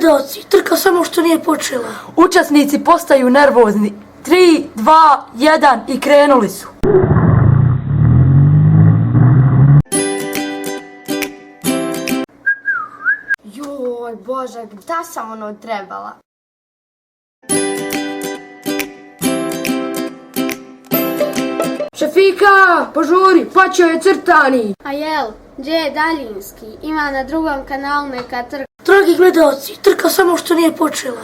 gledaoci, trka samo što nije počela. Učesnici postaju nervozni. 3, 2, 1 i krenuli su. Joj, Bože, da sam ono trebala? Šefika, požuri, počeo je crtani. A jel, gdje je daljinski? Ima na drugom kanalu neka trka. Dragi gledaoci, trka samo što nije počela.